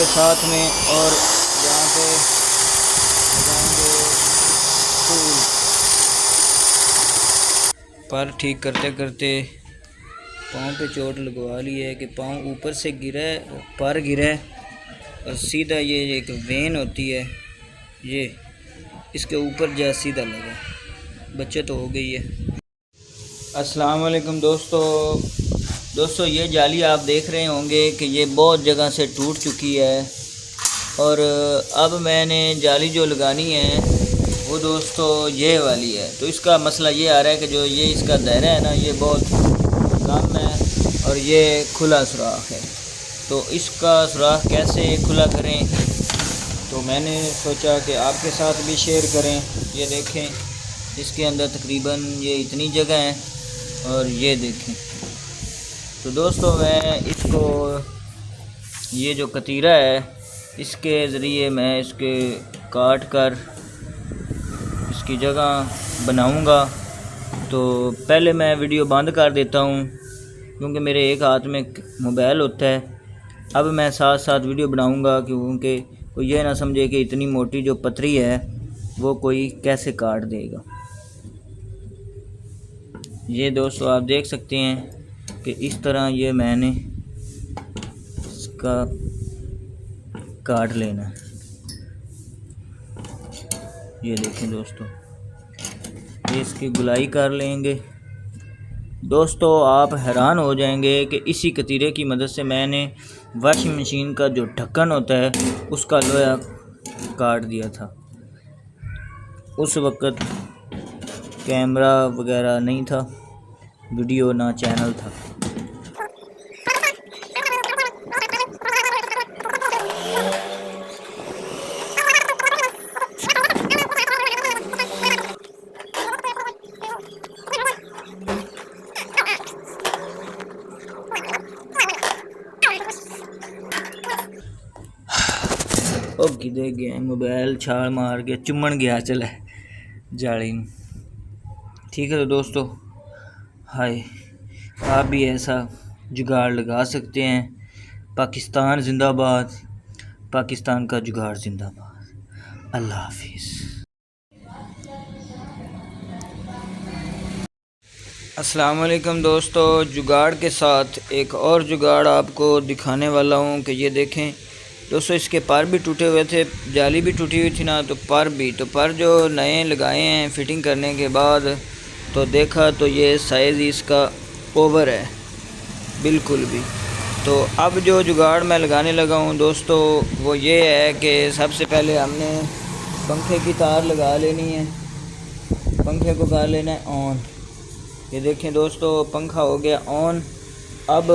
साथ में, और यहाँ पे लगाएंगे फूल। पर ठीक करते करते पाँव पे चोट लगवा ली है कि पाँव ऊपर से गिरा है, पर गिरा है और सीधा ये एक वेन होती है, ये इसके ऊपर जा सीधा लगा। बच्चे तो हो गई है। अस्सलाम वालेकुम दोस्तों, ये जाली आप देख रहे होंगे कि ये बहुत जगह से टूट चुकी है, और अब मैंने जाली जो लगानी है वो दोस्तों ये वाली है। तो इसका मसला ये आ रहा है कि जो ये इसका दायरा है ना, ये बहुत कम है और ये खुला सुराख है। तो इसका सुराख कैसे खुला करें, तो मैंने सोचा कि आपके साथ भी शेयर करें। ये देखें, इसके अंदर तकरीबन ये इतनी जगह है, और ये देखें। तो दोस्तों मैं इसको, ये जो कतीरा है, इसके ज़रिए मैं इसके काट कर इसकी जगह बनाऊंगा। तो पहले मैं वीडियो बंद कर देता हूं क्योंकि मेरे एक हाथ में मोबाइल होता है। अब मैं साथ साथ वीडियो बनाऊंगा क्योंकि कोई ये ना समझे कि इतनी मोटी जो पतरी है वो कोई कैसे काट देगा। ये दोस्तों आप देख सकते हैं कि इस तरह ये मैंने इसका काट लेना है। ये देखें दोस्तों, ये इसकी गुलाई कर लेंगे। दोस्तों आप हैरान हो जाएंगे कि इसी कतीरे की मदद से मैंने वॉशिंग मशीन का जो ढक्कन होता है उसका लोहा काट दिया था। उस वक़्त कैमरा वगैरह नहीं था, वीडियो ना चैनल था। ओ किधे गया मोबाइल, छाल मार के चुम्मन गया चला जाली में। ठीक है तो दोस्तों, हाय, आप भी ऐसा जुगाड़ लगा सकते हैं। पाकिस्तान जिंदाबाद, पाकिस्तान का जुगाड़ जिंदाबाद। अल्लाह हाफिज़। अस्सलाम वालेकुम दोस्तों, जुगाड़ के साथ एक और जुगाड़ आपको दिखाने वाला हूँ कि ये देखें दोस्तों, इसके पर भी टूटे हुए थे, जाली भी टूटी हुई थी ना, तो पर जो नए लगाए हैं फिटिंग करने के बाद, तो देखा तो ये साइज़ इसका ओवर है बिल्कुल भी। तो अब जो जुगाड़ मैं लगाने लगा हूँ दोस्तों वो ये है कि सबसे पहले हमने पंखे की तार लगा लेनी है। पंखे को कर लेना है ऑन। ये देखें दोस्तों, पंखा हो गया ऑन। अब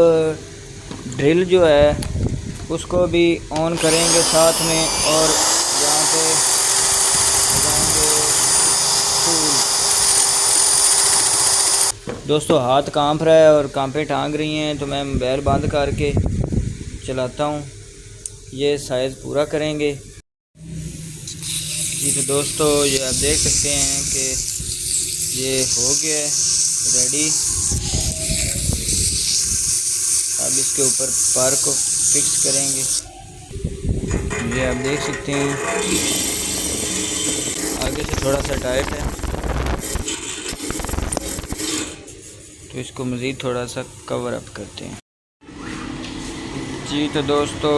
ड्रिल जो है उसको भी ऑन करेंगे साथ में, और यहाँ पे लगाएंगे फूल। दोस्तों हाथ कांप रहा है और कांपे टांग रही हैं, तो मैं मोबाइल बंद करके चलाता हूँ। ये साइज़ पूरा करेंगे जी। तो दोस्तों ये आप देख सकते हैं कि ये हो गया है रेडी। अब इसके ऊपर पर को फिक्स करेंगे। ये आप देख सकते हैं आगे से थोड़ा सा टाइट है, तो इसको मज़ीद थोड़ा सा कवर अप करते हैं जी। तो दोस्तों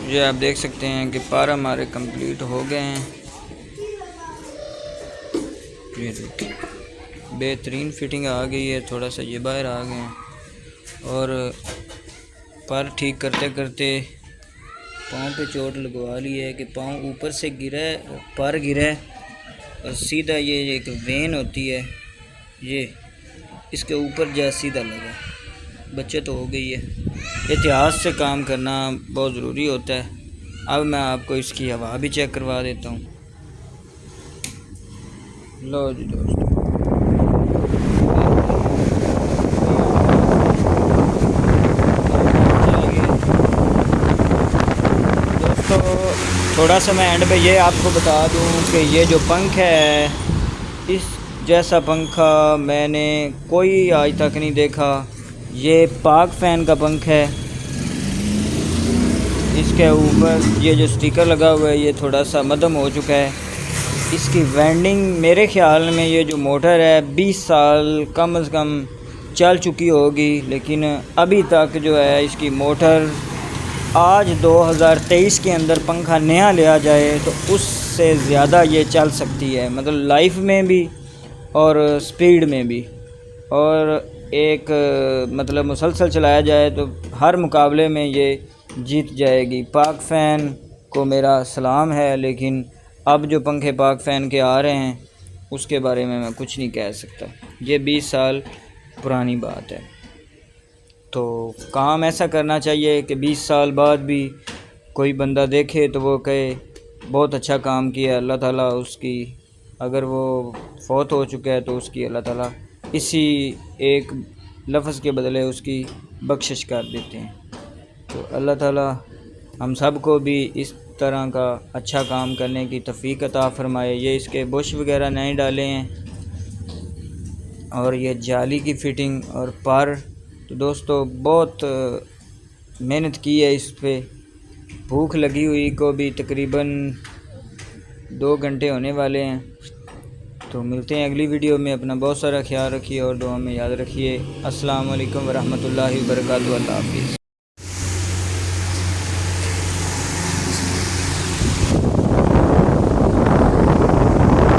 ये आप देख सकते हैं कि पर हमारे कंप्लीट हो गए हैं। ये देखिए बेहतरीन फिटिंग आ गई है। थोड़ा सा ये बाहर आ गए हैं, और पर ठीक करते करते पाँव पे चोट लगवा ली है कि पाँव ऊपर से गिरा है, पर गिरा है और सीधा ये एक वेन होती है, ये इसके ऊपर जा सीधा लगा। बच्चे तो हो गई है। एहतियात से काम करना बहुत ज़रूरी होता है। अब मैं आपको इसकी हवा भी चेक करवा देता हूँ। लो जी दोस्तों, थोड़ा सा मैं एंड पे ये आपको बता दूं कि ये जो पंख है, इस जैसा पंखा मैंने कोई आज तक नहीं देखा। ये पाक फ़ैन का पंख है। इसके ऊपर ये जो स्टिकर लगा हुआ है ये थोड़ा सा मदम हो चुका है। इसकी वेंडिंग मेरे ख़्याल में ये जो मोटर है 20 साल कम से कम चल चुकी होगी, लेकिन अभी तक जो है इसकी मोटर, आज 2023 के अंदर पंखा नया लिया जाए तो उससे ज़्यादा ये चल सकती है, मतलब लाइफ में भी और स्पीड में भी। और एक मतलब मुसलसल चलाया जाए तो हर मुकाबले में ये जीत जाएगी। पाक फ़ैन को मेरा सलाम है, लेकिन अब जो पंखे पाक फ़ैन के आ रहे हैं उसके बारे में मैं कुछ नहीं कह सकता। ये 20 साल पुरानी बात है। तो काम ऐसा करना चाहिए कि 20 साल बाद भी कोई बंदा देखे तो वो कहे बहुत अच्छा काम किया। अल्लाह ताला उसकी, अगर वो फौत हो चुका है तो उसकी अल्लाह ताला इसी एक लफ्ज़ के बदले उसकी बख्शिश कर देते हैं। तो अल्लाह ताला हम सब को भी इस तरह का अच्छा काम करने की तौफीक अता फ़रमाए। ये इसके बुश वगैरह नहीं डाले हैं और ये जाली की फ़िटिंग और पर, तो दोस्तों बहुत मेहनत की है इस पे। भूख लगी हुई को भी तकरीबन 2 घंटे होने वाले हैं। तो मिलते हैं अगली वीडियो में। अपना बहुत सारा ख्याल रखिए और दुआ में याद रखिए। अस्सलाम वालेकुम वरहमतुल्लाहि वबरकातुहू। अल्लाह हाफ़िज़।